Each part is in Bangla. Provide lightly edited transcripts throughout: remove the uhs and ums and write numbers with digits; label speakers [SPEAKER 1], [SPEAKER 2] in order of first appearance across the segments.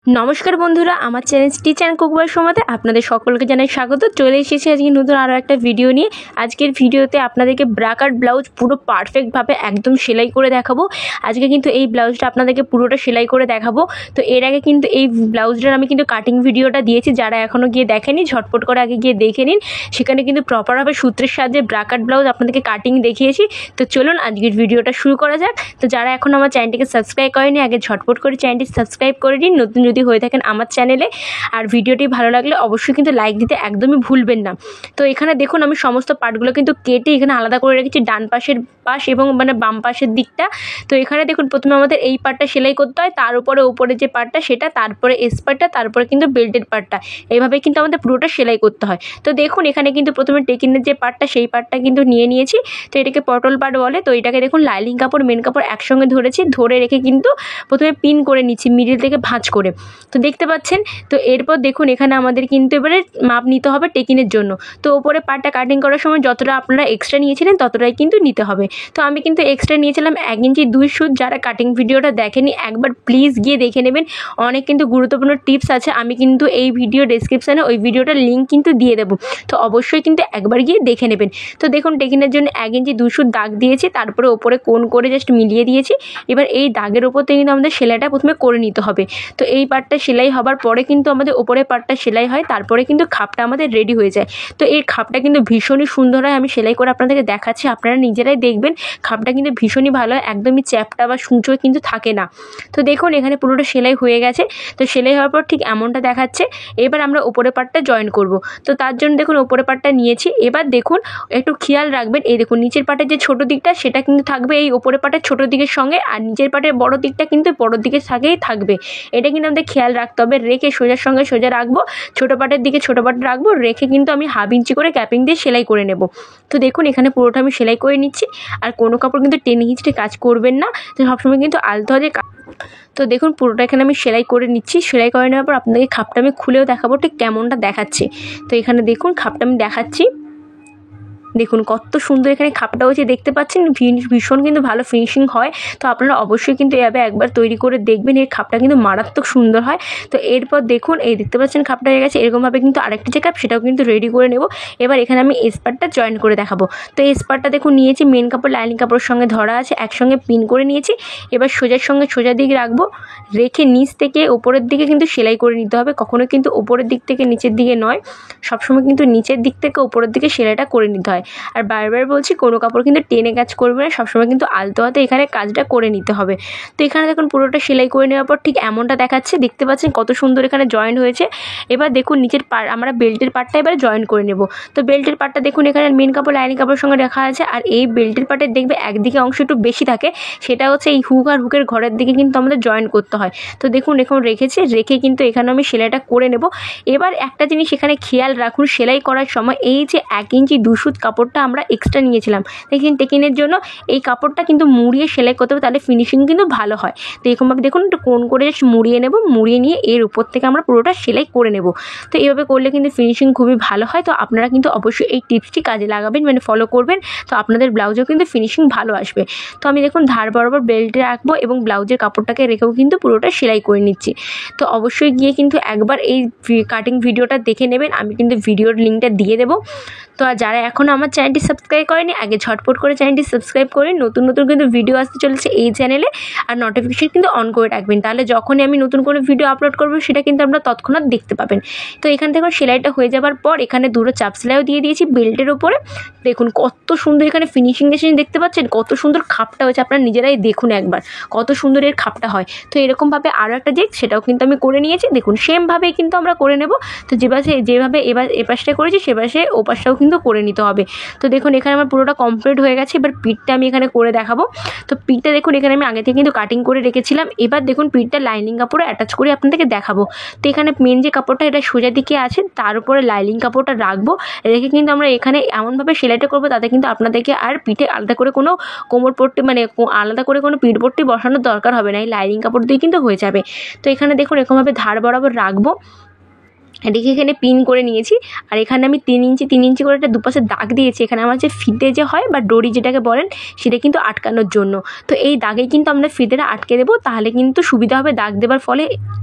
[SPEAKER 1] नमस्कार बंधुरा आमार channel stitch and cook by सोमाते आपनादेर सकलके जानाई स्वागत। चले एसेछि आजके नतुन आरो एकटा भिडियो निये। आजकेर भिडियोते आपनादेरके ब्रा काट ब्लाउज पुरो पारफेक्ट भावे एकदम सेलाई करे देखाबो। आजके किन्तु एई ब्लाउजटा आपनादेरके पुरोटा सेलाई करे देखाबो। तो एर आगे किन्तु एई ब्लाउजटार आमि किन्तु काटिंग भिडियोटा दियेछि, जारा एखोनो गिये देखेनि झटपट करे आगे गिये देखे निन। सेखाने किन्तु प्रपार भावे सूत्रेर साहाज्ये ब्रा काट ब्लाउज आपनादेरके काटिंग देखिয়েছি। तो चलुन आजकेर भिडियोटा शुरू करा जाक। तो जारा एखोनो आमार चैनलटिके सबस्क्राइब करेनि आगे झटपट करे चैनलটি सबस्क्राइब करे निन। नतुन যদি হয়ে থাকেন আমার চ্যানেলে আর ভিডিওটি ভালো লাগলে অবশ্যই কিন্তু লাইক দিতে একদমই ভুলবেন না। তো এখানে দেখুন আমি সমস্ত পার্টগুলো কিন্তু কেটে এখানে আলাদা করে রেখেছি, ডান পাশের পাশ এবং মানে বাম পাশের দিকটা। তো এখানে দেখুন প্রথমে আমাদের এই পার্টটা সেলাই করতে হয়, তার উপরে যে পার্টটা সেটা, তারপরে এস পার্টটা, তারপরে কিন্তু বেল্টের পার্টটা, এইভাবে কিন্তু আমাদের পুরোটা সেলাই করতে হয়। তো দেখুন এখানে কিন্তু প্রথমে টেকিনের যে পার্টটা সেই পার্টটা কিন্তু নিয়ে নিয়েছি। তো এটাকে পটল পার্ট বলে। তো এটাকে দেখুন লাইনিং কাপড় মেন কাপড় একসঙ্গে ধরেছি, ধরে রেখে কিন্তু প্রথমে পিন করে নিচ্ছি মিডিল থেকে ভাঁজ করে। তো দেখতে পাচ্ছেন। তো এরপর দেখুন এখানে আমাদের কিন্তু এবারে মাপ নিতে হবে টেকিনের জন্য। তো ওপরে পার্টটা কাটিং করার সময় যতটা আপনারা এক্সট্রা নিয়েছিলেন ততটাই কিন্তু নিতে হবে। তো আমি কিন্তু এক্সট্রা নিয়েছিলাম 1 ইঞ্চি 2 সুত। যারা কাটিং ভিডিওটা দেখেনি একবার প্লিজ গিয়ে দেখে নেবেন, অনেক কিন্তু গুরুত্বপূর্ণ টিপস আছে। আমি কিন্তু এই ভিডিও ডেসক্রিপশানে ওই ভিডিওটার লিঙ্ক কিন্তু দিয়ে দেবো, তো অবশ্যই কিন্তু একবার গিয়ে দেখে নেবেন। তো দেখুন টেকিনের জন্য 1 ইঞ্চি 2 সুত দাগ দিয়েছি, তারপরে ওপরে কোণ করে জাস্ট মিলিয়ে দিয়েছি। এবার এই দাগের ওপর থেকে কিন্তু আমাদের সেলাইটা প্রথমে করে নিতে হবে। তো এই পার্টটা সেলাই হবার পরে কিন্তু আমাদের ওপরের পার্টটা সেলাই হয়, তারপরে কিন্তু খাপটা আমাদের রেডি হয়ে যায়। তো এই খাপটা কিন্তু ভীষণই সুন্দর হয়, আমি সেলাই করে আপনাদেরকে দেখাচ্ছি, আপনারা নিজেরাই দেখবেন। খাপটা কিন্তু ভীষণই ভালো হয়, একদমই চ্যাপটা বা সূচো কিন্তু থাকে না। তো দেখুন এখানে পুরোটা সেলাই হয়ে গেছে। তো সেলাই হওয়ার পর ঠিক এমনটা দেখাচ্ছে। এবার আমরা ওপরের পার্টটা জয়েন করব। তো তার জন্য দেখুন ওপরের পার্টটা নিয়েছি। এবার দেখুন একটু খেয়াল রাখবেন, এই দেখুন নিচের পার্টের যে ছোটো দিকটা সেটা কিন্তু থাকবে এই ওপরের পার্টের ছোটো দিকের সঙ্গে, আর নিচের পার্টের বড় দিকটা কিন্তু বড় দিকের সঙ্গেই থাকবে। এটা কিন্তু আমাদের খেয়াল রাখতে হবে। রেখে সোজার সঙ্গে সোজা রাখবো, ছোটো পার্টের দিকে ছোটো পার্ট রাখবো, রেখে কিন্তু আমি 1/2 ইঞ্চি করে ক্যাপিং দিয়ে সেলাই করে নেব। তো দেখুন এখানে পুরোটা আমি সেলাই করে নিচ্ছি। আর কোনো কাপড় কিন্তু টেনে হিঁচড়ে কাজ করবেন না, তো সবসময় কিন্তু আলতো হাতে। তো দেখুন পুরোটা এখানে আমি সেলাই করে নিচ্ছি। সেলাই করে নেওয়ার পর আপনাকে খাপটা আমি খুলেও দেখাবো ঠিক কেমনটা দেখাচ্ছে। তো এখানে দেখুন খাপটা আমি দেখাচ্ছি, দেখুন কত সুন্দর এখানে খাপটা হয়েছে, দেখতে পাচ্ছেন ভীষণ কিন্তু ভালো ফিনিশিং হয়। তো আপনারা অবশ্যই কিন্তু এভাবে একবার তৈরি করে দেখবেন, এর খাপটা কিন্তু মারাত্মক সুন্দর হয়। তো এরপর দেখুন এই দেখতে পাচ্ছেন খাপটা হয়ে গেছে। এরকমভাবে কিন্তু আরেকটা যে খাপ সেটাও কিন্তু রেডি করে নেব। এবার এখানে আমি এস পার্টটা জয়েন করে দেখাবো। তো এস পার্টটা দেখুন নিয়েছি, মেন কাপড় লাইনিং কাপড়ের সঙ্গে ধরা আছে, একসঙ্গে পিন করে নিয়েছি। এবার সোজার সঙ্গে সোজা দিক রাখবো, রেখে নিচ থেকে ওপরের দিকে কিন্তু সেলাই করে নিতে হবে। কখনো কিন্তু ওপরের দিক থেকে নিচের দিকে নয়, সবসময় কিন্তু নিচের দিক থেকে ওপরের দিকে সেলাইটা করে নিতে হয়। আর বারবার বলছি কোনো কাপড় কিন্তু টেনে কাজ করবে না, সবসময় কিন্তু আলতো হাতে এখানে কাজটা করে নিতে হবে। তো এখানে দেখুন পুরোটা সেলাই করে নেওয়ার পর ঠিক এমনটা দেখাচ্ছে, দেখতে পাচ্ছেন কত সুন্দর এখানে জয়েন্ট হয়েছে। এবার দেখুন নিচের পার্ট আমরা বেল্টের পার্টটা এবার জয়েন করে নেব। তো বেল্টের পার্টটা দেখুন এখানে মেন কাপড় লাইনিং কাপড়ের সঙ্গে রাখা আছে। আর এই বেল্টের পার্টের দেখবে একদিকে অংশ একটু বেশি থাকে, সেটা হচ্ছে এই হুক আর হুকের ঘরের দিকে কিন্তু আমাদের জয়েন করতে হয়। তো দেখুন এখন রেখেছি, রেখে কিন্তু এখানে আমি সেলাইটা করে নেব। এবার একটা জিনিস এখানে খেয়াল রাখুন, সেলাই করার সময় এই যে 1 ইঞ্চি 2 সুত কাপড়টা আমরা এক্সট্রা নিয়েছিলাম দেখুন টেকিনের জন্য, এই কাপড়টা কিন্তু মুড়িয়ে সেলাই করতে হবে, তাহলে ফিনিশিং কিন্তু ভালো হয়। তো এরকমভাবে দেখুন একটু কোণ করে জাস্ট মুড়িয়ে নেব, মুড়িয়ে নিয়ে এর উপর থেকে আমরা পুরোটা সেলাই করে নেব। তো এইভাবে করলে কিন্তু ফিনিশিং খুবই ভালো হয়। তো আপনারা কিন্তু অবশ্যই এই টিপসটি কাজে লাগাবেন, মানে ফলো করবেন, তো আপনাদের ব্লাউজেও কিন্তু ফিনিশিং ভালো আসবে। তো আমি দেখুন ধার বরাবর বেল্টে রাখবো এবং ব্লাউজের কাপড়টাকে রেখেও কিন্তু পুরোটা সেলাই করে নিচ্ছি। তো অবশ্যই গিয়ে কিন্তু একবার এই কাটিং ভিডিওটা দেখে নেবেন, আমি কিন্তু ভিডিওর লিঙ্কটা দিয়ে দেবো। তো আর যারা এখনও আমার চ্যানেলটি সাবস্ক্রাইব করেনি আগে ঝটপট করে চ্যানেলটি সাবস্ক্রাইব করে নতুন নতুন কিন্তু ভিডিও আসতে চলেছে এই চ্যানেলে, আর নোটিফিকেশন কিন্তু অন করে রাখবেন, তাহলে যখনই আমি নতুন কোনো ভিডিও আপলোড করবো সেটা কিন্তু আপনারা তৎক্ষণাৎ দেখতে পাবেন। তো এখান থেকে সেলাইটা হয়ে যাবার পর এখানে দুটো চাপ সেলাইও দিয়ে দিয়েছি বেল্টের ওপরে। দেখুন কত সুন্দর এখানে ফিনিশিং এসে দেখতে পাচ্ছেন, কত সুন্দর খাপটা হয়েছে, আপনারা নিজেরাই দেখুন একবার কত সুন্দর এর খাপটা হয়। তো এরকমভাবে আরও একটা দিক সেটাও কিন্তু আমি করে নিয়েছি, দেখুন সেমভাবেই কিন্তু আমরা করে নেব। তো যেভাবে এবার এপাশটা করেছি সেপাশে ওপাশটাও কিন্তু করে নিতে হবে। তো দেখুন এখানে আমার পুরোটা কমপ্লিট হয়ে গেছে। এবার পিঠটা আমি এখানে করে দেখাবো। তো পিঠটা দেখুন এখানে আমি আগে থেকে কিন্তু কাটিং করে রেখেছিলাম। এবার দেখুন পিঠটা লাইনিং কাপড়ে অ্যাটাচ করে আপনাদেরকে দেখাবো। তো এখানে মেন যে কাপড়টা এটা সোজা দিকে আছে, তার উপরে লাইনিং কাপড়টা রাখবো, রেখে কিন্তু আমরা এখানে এমনভাবে সেলাইটা করবো তাতে কিন্তু আপনাদেরকে আর পিঠে আলাদা করে কোনো কোমর পট্টি মানে আলাদা করে কোনো পিঠ পট্টি বসানোর দরকার হবে না, এই লাইনিং কাপড় দিয়ে কিন্তু হয়ে যাবে। তো এখানে দেখুন এরকমভাবে ধার বরাবর রাখবো, এদিকে এখানে পিন করে নিয়েছি। আর এখানে আমি 3 ইঞ্চি করে একটা দুপাশে দাগ দিয়েছি, এখানে আমার যে ফিতে যে হয় বা ডরি যেটাকে বলেন সেটা কিন্তু আটকানোর জন্য। তো এই দাগে কিন্তু আমরা ফিতেটা আটকে দেবো, তাহলে কিন্তু সুবিধা হবে দাগ দেওয়ার ফলে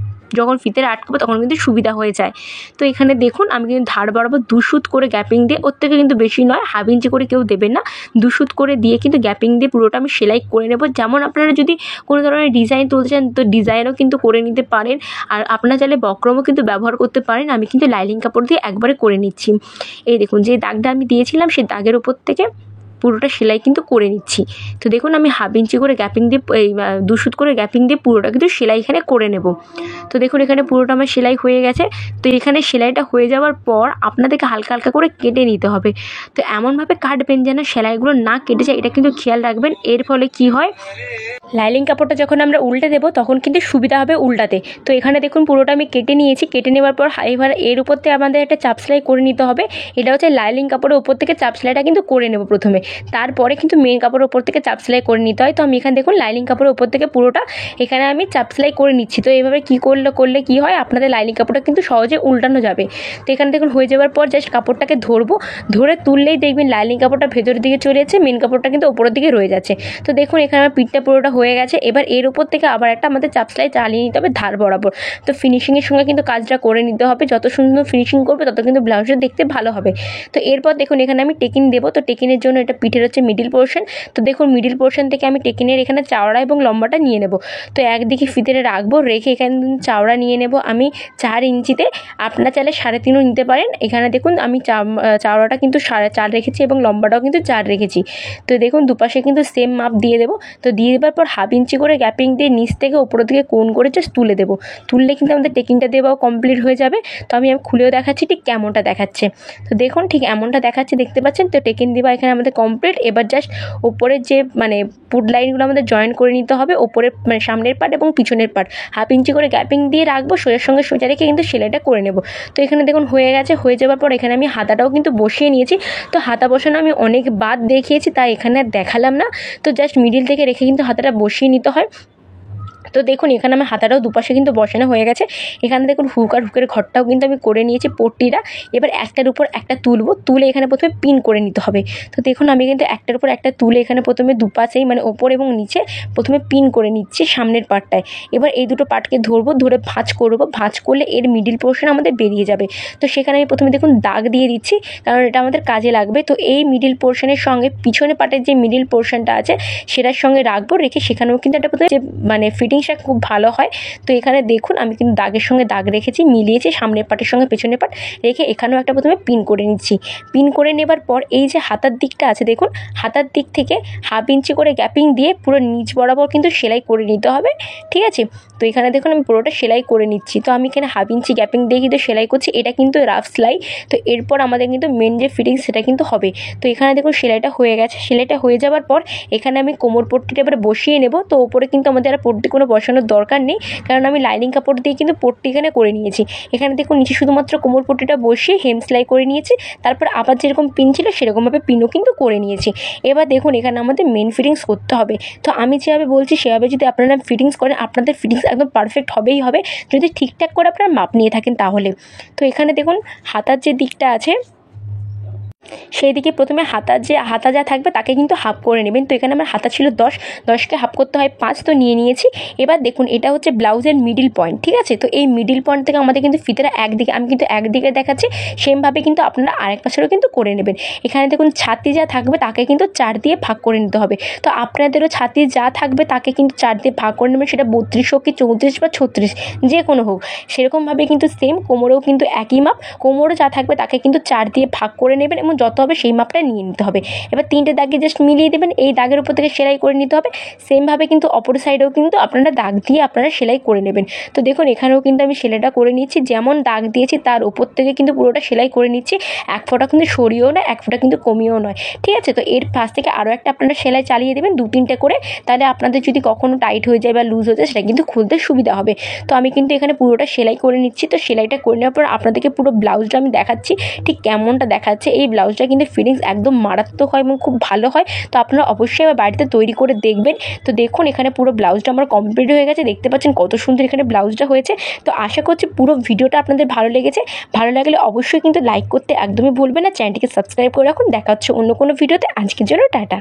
[SPEAKER 1] যখন ফিতে আটকাবো তখন কিন্তু সুবিধা হয়ে যায়। তো এখানে দেখুন আমি কিন্তু ধার বরাবর 2 সুত করে গ্যাপিং দিয়ে, ওর থেকে কিন্তু বেশি নয়, হাফ ইঞ্চি করে কেউ দেবেন না, 2 সুত করে দিয়ে কিন্তু গ্যাপিং দিয়ে পুরোটা আমি সেলাই করে নেব। যেমন আপনারা যদি কোনো ধরনের ডিজাইন তুলতে চান তো ডিজাইনও কিন্তু করে নিতে পারেন, আর আপনারা চাইলে বক্রমও কিন্তু ব্যবহার করতে পারেন। আমি কিন্তু লাইলিং কাপড় দিয়ে একবারে করে নিচ্ছি। এই দেখুন যে দাগটা আমি দিয়েছিলাম সেই দাগের উপর থেকে পুরোটা সেলাই কিন্তু করে নিচ্ছি। তো দেখুন আমি হাফ ইঞ্চি করে গ্যাপিং দিয়ে, এই 2 সুত করে গ্যাপিং দিয়ে পুরোটা কিন্তু সেলাই এখানে করে নেব। তো দেখুন এখানে পুরোটা আমার সেলাই হয়ে গেছে। তো এখানে সেলাইটা হয়ে যাওয়ার পর আপনাদেরকে হালকা হালকা করে কেটে নিতে হবে। তো এমনভাবে কাটবেন যেন সেলাইগুলো না কেটে যায়, এটা কিন্তু খেয়াল রাখবেন। এর ফলে কি হয়, লাইলিং কাপড়টা যখন আমরা উল্টে দেবো তখন কিন্তু সুবিধা হবে উল্টাতে। তো এখানে দেখুন পুরোটা আমি কেটে নিয়েছি। কেটে নেওয়ার পর এবার এর উপর থেকে আমাদের একটা চাপ সেলাই করে নিতে হবে। এটা হচ্ছে লাইলিং কাপড়ের উপর থেকে চাপ সেলাইটা কিন্তু করে নেব প্রথমে, তারপরে কিন্তু মেন কাপড়ের উপর থেকে চাপ সেলাই করে নিতে হয়। তো আমি এখানে দেখুন লাইলিং কাপড়ের উপর থেকে পুরোটা এখানে আমি চাপ সেলাই করে নিচ্ছি। তো এইভাবে কী করলে কি হয়, আপনাদের লাইলিং কাপড়টা কিন্তু সহজে উল্টানো যাবে। তো এখানে দেখুন হয়ে যাওয়ার পর জাস্ট কাপড়টাকে ধরে তুললেই দেখবেন লাইলিং কাপড়টা ভেতরের দিকে চলে যাচ্ছে, মেন কাপড়টা কিন্তু উপরের দিকে রয়ে যাচ্ছে। তো দেখুন এখানে আমার পিঠটা পুরোটা হয়ে গেছে। এবার এর উপর থেকে আবার একটা আমাদের চাপ সেলাই চালিয়ে নিতে হবে ধার বরাবর। তো ফিনিশিংয়ের সঙ্গে কিন্তু কাজটা করে নিতে হবে, যত সুন্দর ফিনিশিং করবে তত কিন্তু ব্লাউজটা দেখতে ভালো হবে। তো এরপর দেখুন এখানে আমি টেকিং দেবো। তো টেকিনের জন্য এটা পিঠের হচ্ছে মিডিল পোর্শন। তো দেখুন মিডিল পোর্শন থেকে আমি টেকিনের এখানে চাওড়া এবং লম্বাটা নিয়ে নেব। তো একদিকে ফিতে রাখবো, রেখে এখানে চাওড়া নিয়ে নেব আমি 4 ইঞ্চিতে, আপনারা চাইলে 3.5ও নিতে পারেন। এখানে দেখুন আমি চাওড়াটা কিন্তু 4.5 রেখেছি এবং লম্বাটাও কিন্তু 4 রেখেছি। তো দেখুন দুপাশে কিন্তু সেম মাপ দিয়ে দেবো। তো দিয়ে দেওয়ার পর হাফ ইঞ্চি করে গ্যাপিং দিয়ে নিচ থেকে উপরের দিকে কোণ করে জাস্ট তুলে দেবো। তুললে কিন্তু আমাদের টেকিংটা দেওয়াও কমপ্লিট হয়ে যাবে। তো আমি খুলেও দেখাচ্ছি ঠিক কেমনটা দেখাচ্ছে। তো দেখুন ঠিক এমনটা দেখাচ্ছে, দেখতে পাচ্ছেন। তো টেকিং দেওয়া এখানে আমাদের কমপ্লিট। এবার জাস্ট ওপরের যে পুট লাইনগুলো আমাদের জয়েন করে নিতে হবে, ওপরের সামনের পার্ট এবং পিছনের পার্ট হাফ ইঞ্চি করে গ্যাপিং দিয়ে রাখবো, সোজার সঙ্গে সোজা রেখে কিন্তু সেলাইটা করে নেব। তো এখানে দেখুন হয়ে গেছে। হয়ে যাওয়ার পর এখানে আমি হাতাটাও কিন্তু বসিয়ে নিয়েছি। তো হাতা বসানো আমি অনেক বাদ দেখিয়েছি, তাই এখানে আর দেখালাম না। তো জাস্ট মিডিল থেকে রেখে কিন্তু হাতাটা বসিয়ে নিতে হয়। তো দেখুন এখানে আমার হাতাটাও দুপাশে কিন্তু বসানো হয়ে গেছে। এখানে দেখুন হুকের ঘরটাও কিন্তু আমি করে নিয়েছি পট্টিটা। এবার একটার উপর একটা তুলবো, তুলে এখানে প্রথমে পিন করে নিতে হবে। তো দেখুন আমি কিন্তু একটার উপর একটা তুলে এখানে প্রথমে দুপাশেই ওপর এবং নিচে প্রথমে পিন করে নিচ্ছি সামনের পার্টটায়। এবার এই দুটো পার্টকে ধরে ভাঁজ করবো। ভাঁজ করলে এর মিডিল পোর্শন আমাদের বেরিয়ে যাবে। তো সেখানে আমি প্রথমে দেখুন দাগ দিয়ে দিচ্ছি, কারণ এটা আমাদের কাজে লাগবে। তো এই মিডিল পোর্শনের সঙ্গে পিছনের পার্টের যে মিডিল পোর্শনটা আছে সেটার সঙ্গে রাখবো, রেখে সেখানেও কিন্তু একটা যে ফিটিংসটা খুব ভালো হয়। তো এখানে দেখুন আমি কিন্তু দাগের সঙ্গে দাগ রেখেছি, মিলিয়েছি সামনের পার্টের সঙ্গে পেছনের পার্ট রেখে এখানেও একটা প্রথমে পিন করে নিচ্ছি। পিন করে নেবার পর এই যে হাতার দিকটা আছে দেখুন, হাতার দিক থেকে হাফ ইঞ্চি করে গ্যাপিং দিয়ে পুরো নিচ বরাবর কিন্তু সেলাই করে নিতে হবে, ঠিক আছে। তো এখানে দেখুন আমি পুরোটা সেলাই করে নিচ্ছি। তো আমি এখানে হাফ ইঞ্চি গ্যাপিং দিয়ে কিন্তু সেলাই করছি, এটা কিন্তু রাফ সেলাই। তো এরপর আমাদের কিন্তু মেন যে ফিটিংস সেটা কিন্তু হবে। তো এখানে দেখুন সেলাইটা হয়ে গেছে। সেলাইটা হয়ে যাওয়ার পর এখানে আমি কোমর পট্টিটা এবার বসিয়ে নেব। তো ওপরে কিন্তু আমাদের আর পট্টি কোনো বসানোর দরকার নেই, কারণ আমি লাইনিং কাপড় দিয়ে কিন্তু পট্টি এখানে করে নিয়েছি। এখানে দেখুন নিচে শুধুমাত্র কোমর পট্টিটা বসিয়ে হেম সেলাই করে নিয়েছি, তারপর আবার যেরকম পিন ছিল সেরকমভাবে পিনও কিন্তু করে নিয়েছি। এবার দেখুন এখানে আমাদের মেন ফিটিংস করতে হবে। তো আমি যেভাবে বলছি সেভাবে যদি আপনারা ফিটিংস করেন, আপনাদের ফিটিংস একদম পারফেক্ট হবেই হবে, যদি ঠিকঠাক করে আপনারা মাপ নিয়ে থাকেন তাহলে। তো এখানে দেখুন হাতার যে দিকটা আছে সেই দিকে প্রথমে হাতা যা থাকবে তাকে কিন্তু হাফ করে নেবেন। তো এখানে আমার হাতা ছিল 10কে হাফ করতে হয় 5, তো নিয়ে নিয়েছি। এবার দেখুন এটা হচ্ছে ব্লাউজের মিডিল পয়েন্ট, ঠিক আছে। তো এই মিডিল পয়েন্ট থেকে আমাদের কিন্তু ফিতেটা একদিকে, আমি কিন্তু একদিকে দেখাচ্ছি, সেমভাবে কিন্তু আপনারা আরেক পাশেরও কিন্তু করে নেবেন। এখানে দেখুন ছাতি যা থাকবে তাকে কিন্তু 4 দিয়ে ভাগ করে নিতে হবে। তো আপনাদেরও ছাতি যা থাকবে তাকে কিন্তু 4 দিয়ে ভাগ করে নেবেন, সেটা 32 হোক কি 34 বা 36 যে কোনো হোক। সেরকমভাবে কিন্তু সেম কোমরেও কিন্তু একই মাপ, কোমরও যা থাকবে তাকে কিন্তু 4 দিয়ে ভাগ করে নেবেন এবং যত হবে সেই মাপটা নিয়ে নিতে হবে। এবার 3টে দাগে জাস্ট মিলিয়ে দেবেন, এই দাগের উপর থেকে সেলাই করে নিতে হবে। সেমভাবে কিন্তু অপর সাইডেও কিন্তু আপনারা দাগ দিয়ে আপনারা সেলাই করে নেবেন। তো দেখুন এখানেও কিন্তু আমি সেলাইটা করে নিচ্ছি, যেমন দাগ দিয়েছি তার উপর থেকে কিন্তু পুরোটা সেলাই করে নিচ্ছি। এক ফোঁটা কিন্তু সরিয়েও না, এক ফোঁটা কিন্তু কমিয়েও নয়, ঠিক আছে। তো এর পাশ থেকে আরও একটা আপনারা সেলাই চালিয়ে দেবেন 2-3টে করে, তাহলে আপনাদের যদি কখনো টাইট হয়ে যায় বা লুজ হয়ে যায় সেটা কিন্তু খুলতে সুবিধা হবে। তো আমি কিন্তু এখানে পুরোটা সেলাই করে নিচ্ছি। তো সেলাইটা করে নেওয়ার পর আপনাদেরকে পুরো ব্লাউজটা আমি দেখাচ্ছি ঠিক কেমনটা দেখাচ্ছে। এই ব্লাউজটা কিন্তু ফিটিংস একদম মারাত্মক হয় এবং খুব ভালো হয়। তো আপনারা অবশ্যই আবার বাড়িতে তৈরি করে দেখবেন। তো দেখুন এখানে পুরো ব্লাউজটা আমার কমপ্লিট হয়ে গেছে, দেখতে পাচ্ছেন কত সুন্দর এখানে ব্লাউজটা হয়েছে। তো আশা করছি পুরো ভিডিওটা আপনাদের ভালো লেগেছে। ভালো লাগলে অবশ্যই কিন্তু লাইক করতে একদমই ভুলবেন না, চ্যানেলটিকে সাবস্ক্রাইব করে রাখুন। দেখা হচ্ছে অন্য কোনো ভিডিওতে। আজকের জন্য টাটা।